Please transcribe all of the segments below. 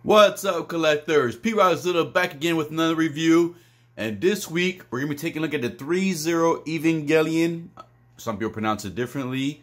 What's up, collectors? P-Rodzilla back again with another review. And this week, we're going to be taking a look at the Threezero Evangelion. Some people pronounce it differently.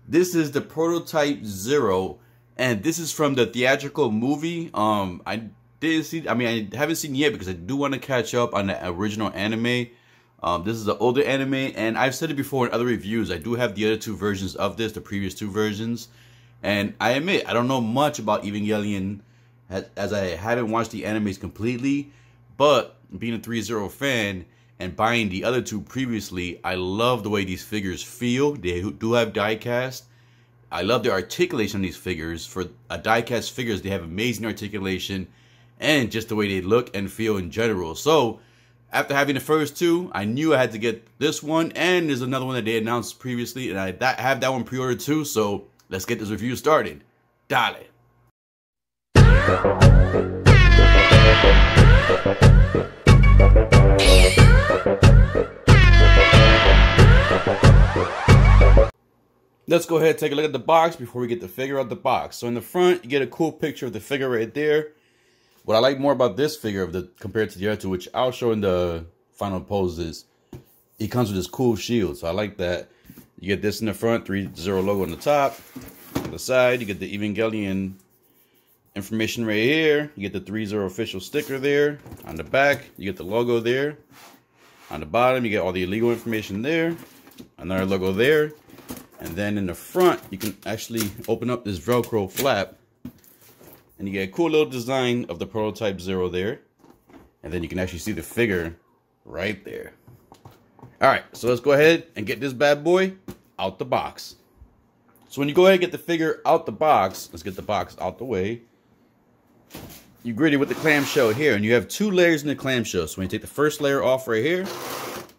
This is the Prototype 0. And this is from the theatrical movie. I haven't seen it yet because I do want to catch up on the original anime. This is the older anime. And I've said it before in other reviews. I do have the other two versions of this, the previous two versions. And I admit, I don't know much about Evangelion, as I haven't watched the animes completely, but being a Threezero fan and buying the other two previously, I love the way these figures feel. They do have diecast. I love the articulation on these figures. For a diecast figures, they have amazing articulation and just the way they look and feel in general. So after having the first two, I knew I had to get this one, and there's another one that they announced previously, and I have that one pre-ordered too. So let's get this review started. Dale. Let's go ahead and take a look at the box before we get the figure out the box. So in the front, you get a cool picture of the figure right there. What I like more about this figure compared to the other two, which I'll show in the final pose, is he comes with this cool shield. So I like that. You get this in the front, Threezero logo on the top. On the side, you get the Evangelion information right here. You get the Threezero official sticker there. On the back, you get the logo there. On the bottom, you get all the illegal information there. Another logo there. And then in the front, you can actually open up this Velcro flap. And you get a cool little design of the Prototype 0 there. And then you can actually see the figure right there. Alright, so let's go ahead and get this bad boy out the box. So when you go ahead and get the figure out the box, let's get the box out the way. You grid it with the clamshell here, and you have two layers in the clamshell. So when you take the first layer off right here,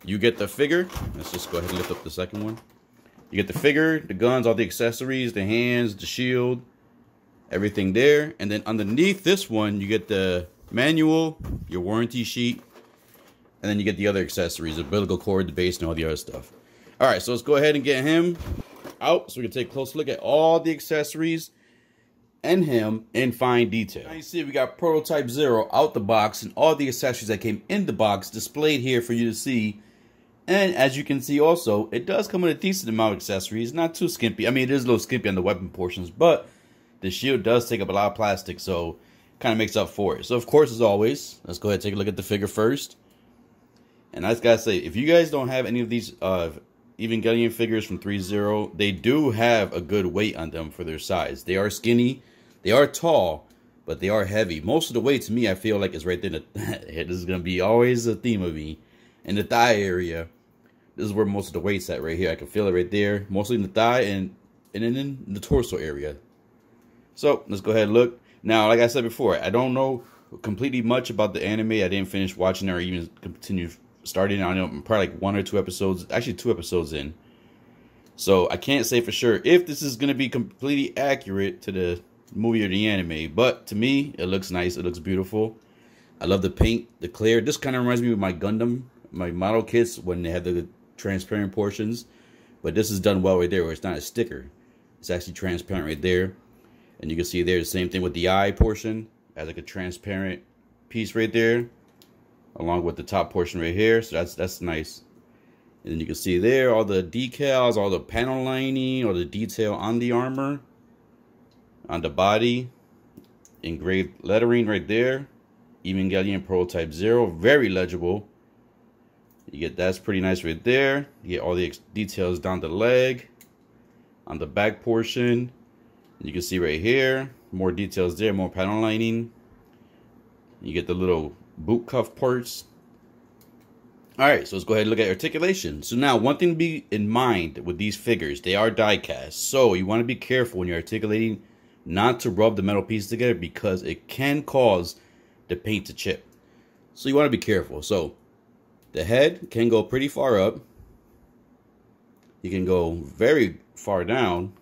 you get the figure. Let's just go ahead and lift up the second one. You get the figure, the guns, all the accessories, the hands, the shield, everything there. And then underneath this one, you get the manual, your warranty sheet, and then you get the other accessories, the umbilical cord, the base, and all the other stuff. All right, so let's go ahead and get him out so we can take a close look at all the accessories and him in fine detail. Now you see we got Prototype 0 out the box and all the accessories that came in the box displayed here for you to see. And as you can see also, it does come with a decent amount of accessories, not too skimpy. I mean, it is a little skimpy on the weapon portions, but the shield does take up a lot of plastic, so kind of makes up for it. So of course, as always, let's go ahead and take a look at the figure first. And I just gotta say, if you guys don't have any of these Evangelion figures from Threezero, they do have a good weight on them for their size. They are skinny, they are tall, but they are heavy. Most of the weight, to me, I feel like is right there. This is gonna be always a theme of me. In the thigh area, this is where most of the weight's at right here. I can feel it right there, mostly in the thigh and in the torso area. So let's go ahead and look. Now, like I said before, I don't know completely much about the anime. I didn't finish watching or even continue starting on it. Probably like 1 or 2 episodes, actually 2 episodes in. So I can't say for sure if this is going to be completely accurate to the movie or the anime. But to me, it looks nice. It looks beautiful. I love the paint, the clear. This kind of reminds me of my Gundam, my model kits when they have the transparent portions. But this is done well right there, where it's not a sticker. It's actually transparent right there. And you can see there the same thing with the eye portion. Has like a transparent piece right there, along with the top portion right here. So that's nice. And then you can see there all the decals, all the panel lining, all the detail on the armor, on the body, engraved lettering right there. Evangelion Prototype 0, very legible. You get that's pretty nice right there. You get all the details down the leg, on the back portion. You can see right here, more details there, more panel lining. You get the little boot cuff parts. Alright, so let's go ahead and look at articulation. So now, one thing to be in mind with these figures, they are die cast. So you want to be careful when you're articulating not to rub the metal pieces together, because it can cause the paint to chip. So you want to be careful. So the head can go pretty far up. You can go very far down.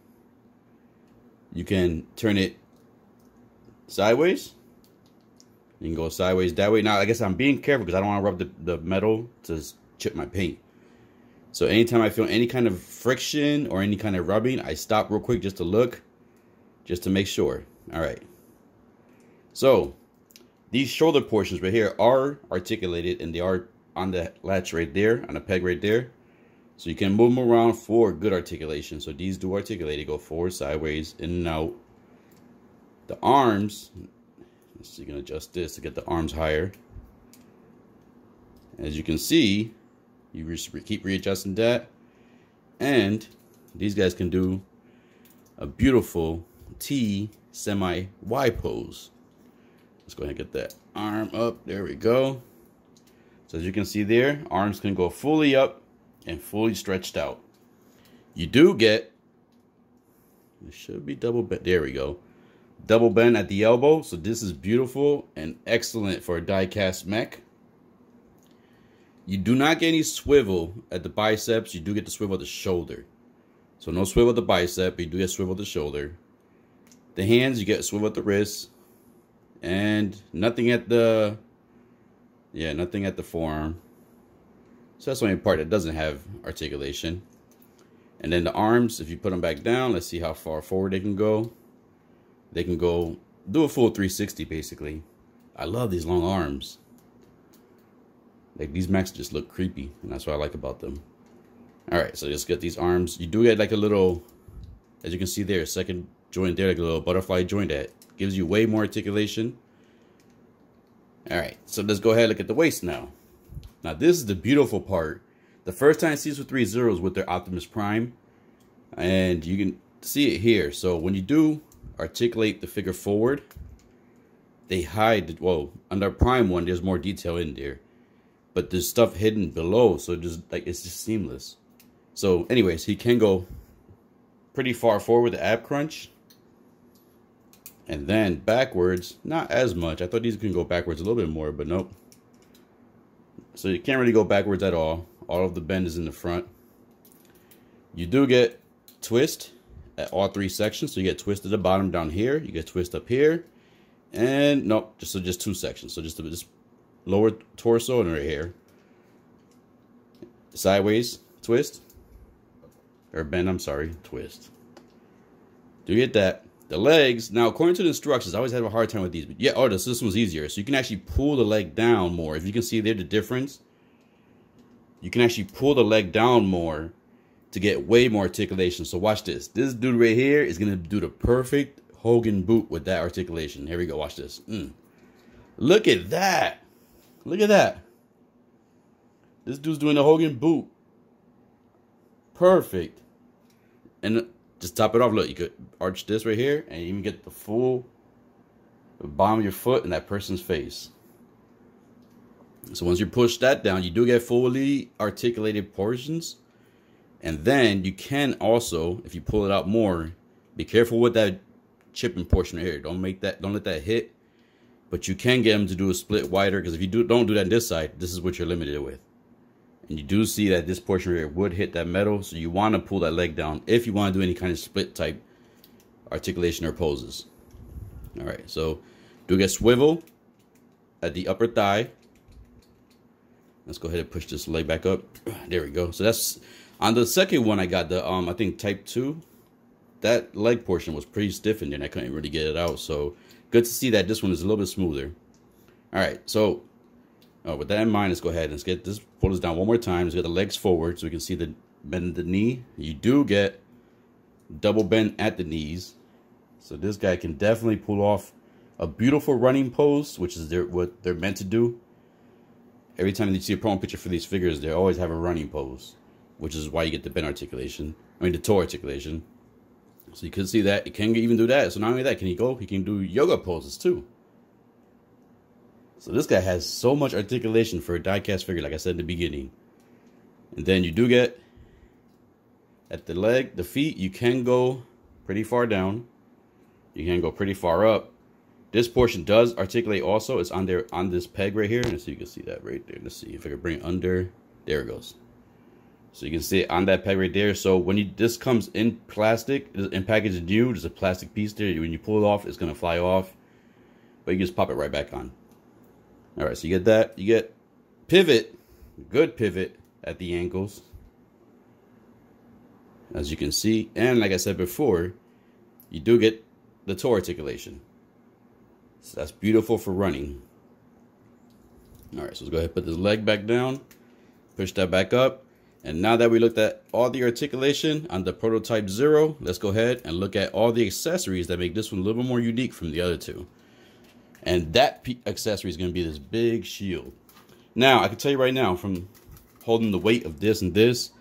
You can turn it sideways. You can go sideways that way. Now, I guess I'm being careful because I don't want to rub the metal to chip my paint. So anytime I feel any kind of friction or any kind of rubbing, I stop real quick just to look, just to make sure. All right. So these shoulder portions right here are articulated, and they are on the latch right there, on the peg right there. So you can move them around for good articulation. So these do articulate. They go forward, sideways, in and out. The arms, so you can adjust this to get the arms higher. As you can see, you keep readjusting that. And these guys can do a beautiful T semi-Y pose. Let's go ahead and get that arm up. There we go. So as you can see there, arms can go fully up and fully stretched out. You do get, it should be double bend. There we go. Double bend at the elbow. So this is beautiful and excellent for a die-cast mech. You do not get any swivel at the biceps. You do get the swivel at the shoulder. So no swivel at the bicep, but you do get swivel at the shoulder. The hands, you get swivel at the wrist. And nothing at the, nothing at the forearm. So that's the only part that doesn't have articulation. And then the arms, if you put them back down, let's see how far forward they can go. They can go, do a full 360 basically. I love these long arms. Like, these mechs just look creepy, and that's what I like about them. Alright, so just get these arms. You do get like a little, as you can see there, second joint there, like a little butterfly joint that gives you way more articulation. Alright, so let's go ahead and look at the waist now. Now this is the beautiful part. The first time I see this with Threezero is with their Optimus Prime. And you can see it here. So when you do articulate the figure forward, they hide, well, on their Prime one, there's more detail in there. But there's stuff hidden below, so just like it's just seamless. So anyways, he can go pretty far forward with the ab crunch. And then backwards, not as much. I thought these can go backwards a little bit more, but nope. So you can't really go backwards at all. All of the bend is in the front. You do get twist at all three sections. So you get twist at the bottom down here. You get twist up here. And nope, just two sections. So just lower torso and right here. Sideways twist. Or bend, I'm sorry, twist. Do you get that? The legs, now according to the instructions, I always have a hard time with these. But yeah, oh, this one's easier. So you can actually pull the leg down more. If you can see there the difference, you can actually pull the leg down more to get way more articulation. So watch this. This dude right here is going to do the perfect Hogan boot with that articulation. Here we go. Watch this. Look at that. Look at that. This dude's doing the Hogan boot. Perfect. And just top it off. Look, you could arch this right here and even get the full bottom of your foot in that person's face. So once you push that down, you do get fully articulated portions. And then you can also, if you pull it out more, be careful with that chipping portion right here. Don't let that hit. But you can get them to do a split wider, because if you don't do that on this side, this is what you're limited with. And you do see that this portion right here would hit that metal, so you want to pull that leg down if you want to do any kind of split type articulation or poses. All right, so do get swivel at the upper thigh. Let's go ahead and push this leg back up. There we go. So that's on the second one. I got the I think Type-00. That leg portion was pretty stiff in there, and I couldn't really get it out. So good to see that this one is a little bit smoother. All right, so with that in mind, let's go ahead and let's get this, pull this down one more time. Let's get the legs forward so we can see the bend at the knee. You do get double bend at the knees. So this guy can definitely pull off a beautiful running pose, which is what they're meant to do. Every time you see a promo picture for these figures, they always have a running pose, which is why you get the bend articulation. I mean, the toe articulation. So you can see that it can even do that. So not only that, he can do yoga poses too. So this guy has so much articulation for a die-cast figure, like I said in the beginning. And then you do get at the leg, the feet, you can go pretty far down. You can go pretty far up. This portion does articulate also. It's on there on this peg right here. And so you can see that right there. Let's see if I can bring it under. There it goes. So you can see it on that peg right there. So when this comes in plastic, in packaged new, there's a plastic piece there. When you pull it off, it's going to fly off. But you just pop it right back on. All right, so you get that. You get pivot, good pivot at the ankles, as you can see. And like I said before, you do get the toe articulation. So that's beautiful for running. All right, so let's go ahead and put this leg back down. Push that back up. And now that we looked at all the articulation on the Proto Type-00, let's go ahead and look at all the accessories that make this one a little bit more unique from the other two. And that accessory is going to be this big shield. Now, I can tell you right now, from holding the weight of this and this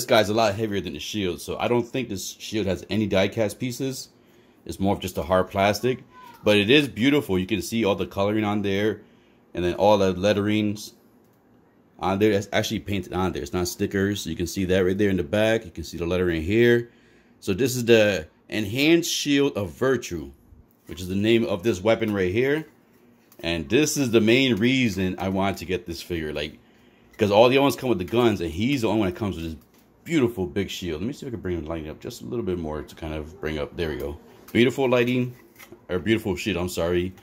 guy's a lot heavier than the shield. So I don't think this shield has any die-cast pieces. It's more of just a hard plastic. But it is beautiful. You can see all the coloring on there. And then all the letterings on there. That's actually painted on there. It's not stickers. You can see that right there in the back. You can see the lettering here. So this is the Enhanced Shield of Virtue, which is the name of this weapon right here. And this is the main reason I wanted to get this figure. Like, because all the other ones come with the guns, and he's the only one that comes with this beautiful big shield. Let me see if I can bring the lighting up just a little bit more to kind of bring up. There we go. Beautiful lighting, or beautiful shield, I'm sorry.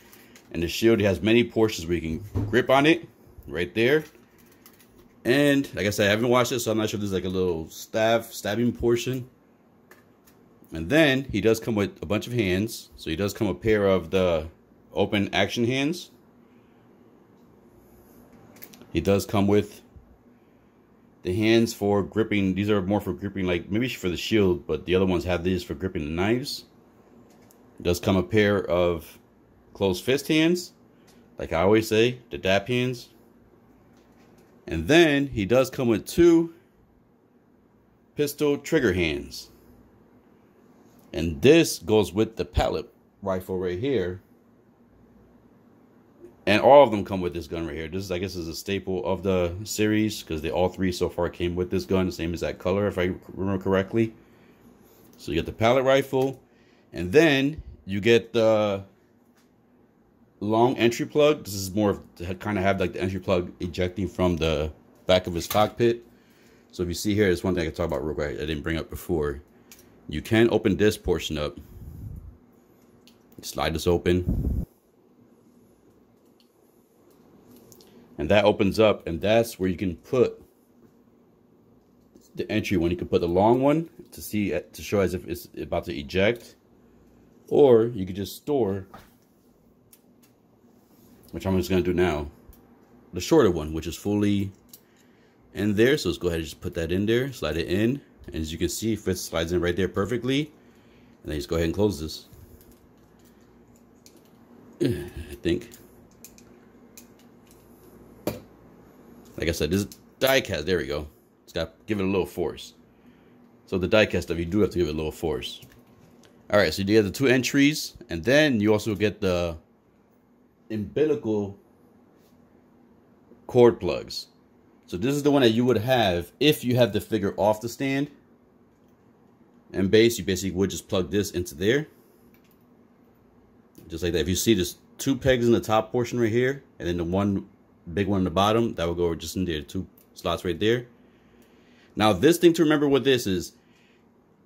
And the shield has many portions where you can grip on it right there. And like I said, I haven't watched it, so I'm not sure if there's like a little stabbing portion. And then he does come with a bunch of hands. So he does come a pair of the open action hands. He does come with the hands for gripping. These are more for gripping, like maybe for the shield, but the other ones have these for gripping the knives. It does come a pair of closed fist hands, like I always say, the dap hands. And then he does come with 2 pistol trigger hands. And this goes with the pallet rifle right here. And all of them come with this gun right here. This, I guess, is a staple of the series because all 3 so far came with this gun. The same exact color, if I remember correctly. So you get the pallet rifle. And then you get the long entry plug. This is more of to kind of have like the entry plug ejecting from the back of his cockpit. So if you see here, there's one thing I can talk about real quick I didn't bring up before. You can open this portion up. Slide this open. And that opens up, and that's where you can put the entry one. You can put the long one to show as if it's about to eject. Or you could just store, which I'm just going to do now, the shorter one, which is fully in there. So let's go ahead and just put that in there, slide it in. And as you can see, it slides in right there perfectly. And then just go ahead and close this. I think. Like I said, this is die cast. There we go. It's got to give it a little force. So the die cast stuff, you do have to give it a little force. All right, so you get the 2 entries, and then you also get the umbilical cord plugs. So this is the one that you would have if you have the figure off the stand and base. You basically would just plug this into there, just like that. If you see, there's 2 pegs in the top portion right here, and then the one big one in the bottom that will go just in there, 2 slots right there. Now this thing to remember with this is,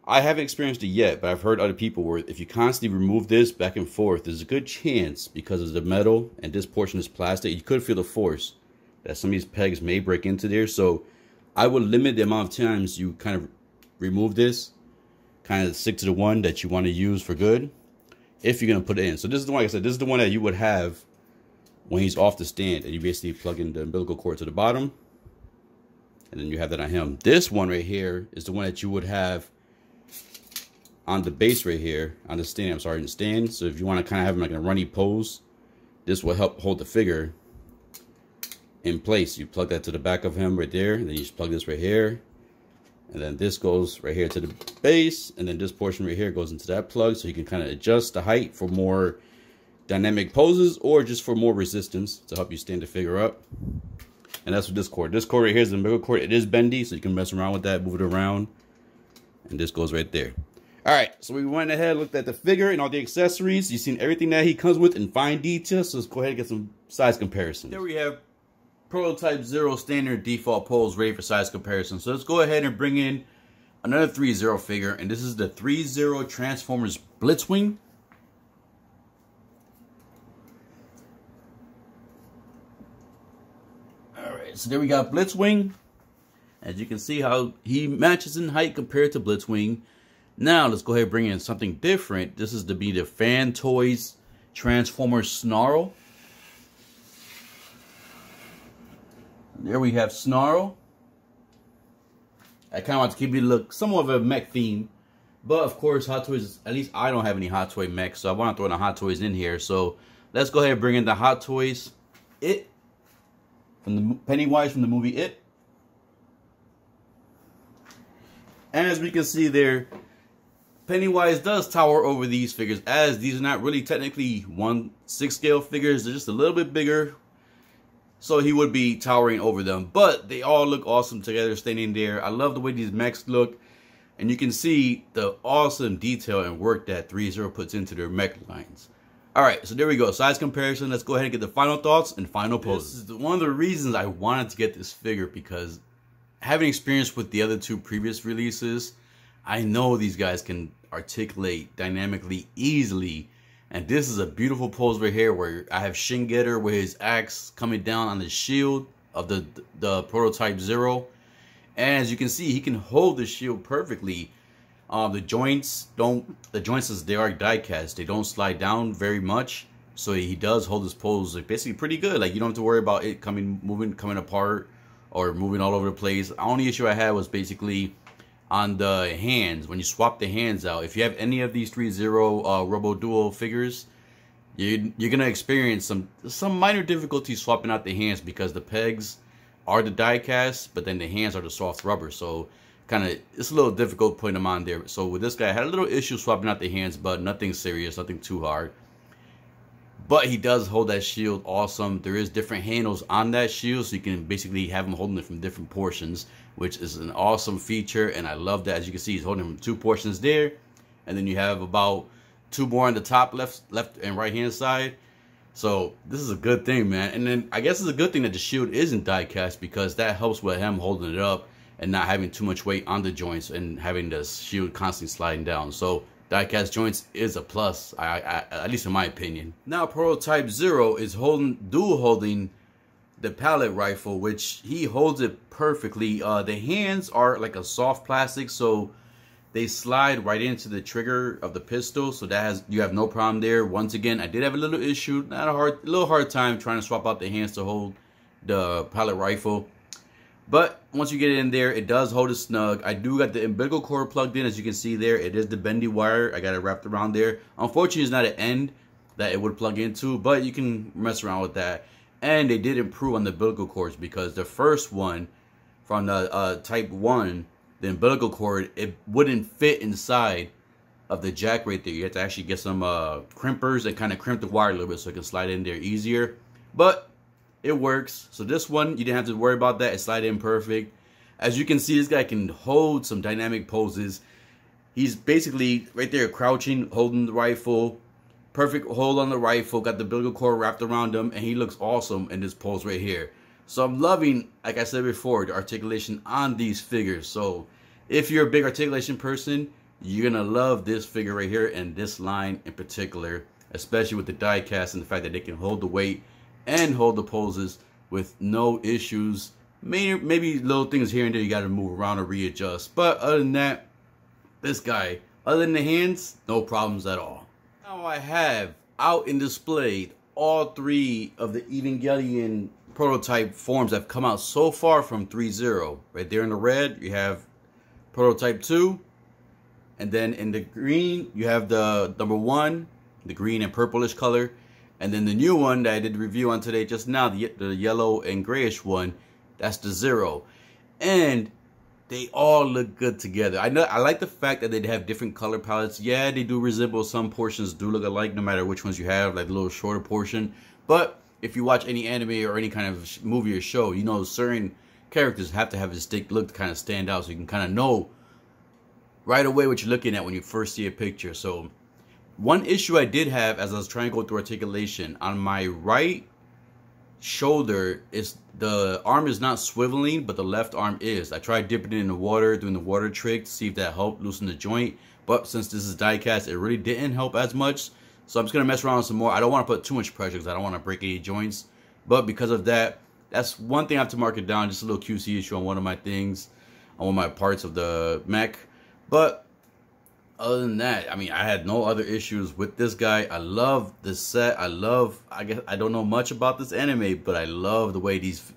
I haven't experienced it yet, but I've heard other people where if you constantly remove this back and forth, there's a good chance, because of the metal and this portion is plastic, you could feel the force that some of these pegs may break into there. So I would limit the amount of times you kind of remove this, kind of stick to the one that you want to use for good if you're going to put it in. So this is the one, like I said, this is the one that you would have when he's off the stand, and you basically plug in the umbilical cord to the bottom, and then you have that on him. This one right here is the one that you would have on the base right here, on the stand, I'm sorry, in the stand. So if you want to kind of have him like in a runny pose, this will help hold the figure in place. You plug that to the back of him right there, and then you just plug this right here, and then this goes right here to the base, and then this portion right here goes into that plug, so you can kind of adjust the height for more dynamic poses, or just for more resistance to help you stand the figure up. And that's what this cord right here is the umbilical cord. It is bendy, so you can mess around with that, move it around, and this goes right there. All right, so we went ahead, looked at the figure and all the accessories. You've seen everything that he comes with in fine detail, so let's go ahead and get some size comparisons. Here we have Proto Type-00 standard default pose ready for size comparison. So let's go ahead and bring in another Threezero figure, and this is the Threezero Transformers Blitzwing. Alright, so there we got Blitzwing. As you can see how he matches in height compared to Blitzwing. Now let's go ahead and bring in something different. This is to be the Fan Toys Transformer Snarl. There we have Snarl. I kind of want to keep it look somewhat of a mech theme. But of course, Hot Toys, at least I don't have any Hot Toy mechs, so I want to throw the Hot Toys in here. So let's go ahead and bring in the Hot Toys. It, from the Pennywise from the movie It. And as we can see there, Pennywise does tower over these figures, as these are not really technically 1/6 scale figures. They're just a little bit bigger. So he would be towering over them. But they all look awesome together standing there. I love the way these mechs look. And you can see the awesome detail and work that Threezero puts into their mech lines. Alright, so there we go. Size comparison. Let's go ahead and get the final thoughts and final poses. This is one of the reasons I wanted to get this figure, because having experience with the other two previous releases, I know these guys can articulate dynamically easily. And this is a beautiful pose right here where I have Shingetter with his axe coming down on the shield of the Prototype 0. And as you can see, he can hold the shield perfectly. The joints as they are die cast, they don't slide down very much. So he does hold his pose like basically pretty good. Like you don't have to worry about it coming apart or moving all over the place. The only issue I had was basically on the hands. When you swap the hands out, if you have any of these Threezero Robo Duo figures, you're gonna experience some minor difficulty swapping out the hands, because the pegs are the die cast, but then the hands are the soft rubber. So it's a little difficult putting them on there. So with this guy, I had a little issue swapping out the hands, but nothing serious, nothing too hard. But he does hold that shield awesome. There is different handles on that shield, so you can basically have him holding it from different portions, which is an awesome feature, and I love that. As you can see, he's holding him from 2 portions there, and then you have about 2 more on the top left and right hand side. So this is a good thing, man. And then I guess it's a good thing that the shield isn't die cast, because that helps with him holding it up and not having too much weight on the joints and having the shield constantly sliding down. So die-cast joints is a plus, at least in my opinion. Now Prototype 0 is dual holding the pallet rifle, which he holds it perfectly. The hands are like a soft plastic, so they slide right into the trigger of the pistol, so you have no problem there. Once again, I did have a little issue, a little hard time trying to swap out the hands to hold the pallet rifle. But once you get it in there, it does hold it snug. I do got the umbilical cord plugged in, as you can see there. It is the bendy wire. I got it wrapped around there. Unfortunately, it's not an end that it would plug into, but you can mess around with that. And they did improve on the umbilical cords, because the first one from the Type 1, the umbilical cord, it wouldn't fit inside of the jack right there. You have to actually get some crimpers and kind of crimp the wire a little bit so it can slide in there easier. But it works. So this one, you didn't have to worry about that. It slid in perfect. As you can see, this guy can hold some dynamic poses. He's basically right there crouching, holding the rifle. Perfect hold on the rifle. Got the umbilical cord wrapped around him. And he looks awesome in this pose right here. So I'm loving, like I said before, the articulation on these figures. So if you're a big articulation person, you're going to love this figure right here and this line in particular. Especially with the die cast and the fact that they can hold the weight and hold the poses with no issues. Maybe little things here and there you got to move around or readjust. But other than that, this guy, other than the hands, no problems at all. Now I have out in display all 3 of the Evangelion prototype forms that have come out so far from Threezero. Right there in the red, you have Prototype 2. And then in the green, you have the number 1, the green and purplish color. And then the new one that I did the review on today just now, the yellow and grayish one, that's the 0. And they all look good together. I like the fact that they have different color palettes. Yeah, they do resemble, some portions do look alike no matter which ones you have, like the little shorter portion. But if you watch any anime or any kind of movie or show, you know certain characters have to have a distinct look to kind of stand out, so you can kind of know right away what you're looking at when you first see a picture. So one issue I did have as I was trying to go through articulation, on my right shoulder, is the arm is not swiveling, but the left arm is. I tried dipping it in the water, doing the water trick to see if that helped loosen the joint. But since this is die cast, it really didn't help as much. So I'm just going to mess around with some more. I don't want to put too much pressure because I don't want to break any joints. But because of that, that's one thing I have to mark it down. Just a little QC issue on one of my things, on one of my parts of the mech. But other than that, I mean, I had no other issues with this guy. I love this set. I guess I don't know much about this anime, but I love the way these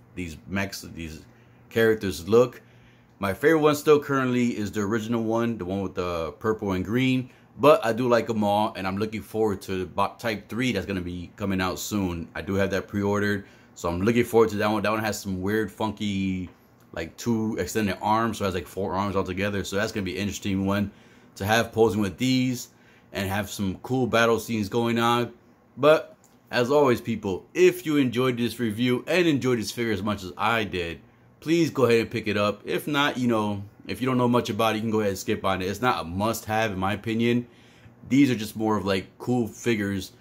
characters look. My favorite one still currently is the original one, the one with the purple and green. But I do like them all, and I'm looking forward to Type 3 that's going to be coming out soon. I do have that pre-ordered, so I'm looking forward to that one. That one has some weird, funky, like 2 extended arms, so it has like 4 arms altogether. So that's going to be an interesting one to have posing with these and have some cool battle scenes going on. But as always, people, if you enjoyed this review and enjoyed this figure as much as I did, please go ahead and pick it up. If not, you know, if you don't know much about it, you can go ahead and skip on it. It's not a must-have, in my opinion. These are just more of like cool figures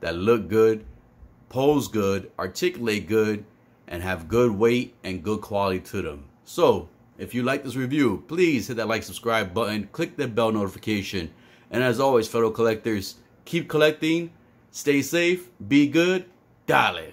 that look good, pose good, articulate good, and have good weight and good quality to them. So, if you like this review, please hit that like, subscribe button, click the bell notification. And as always, fellow collectors, keep collecting, stay safe, be good, dale.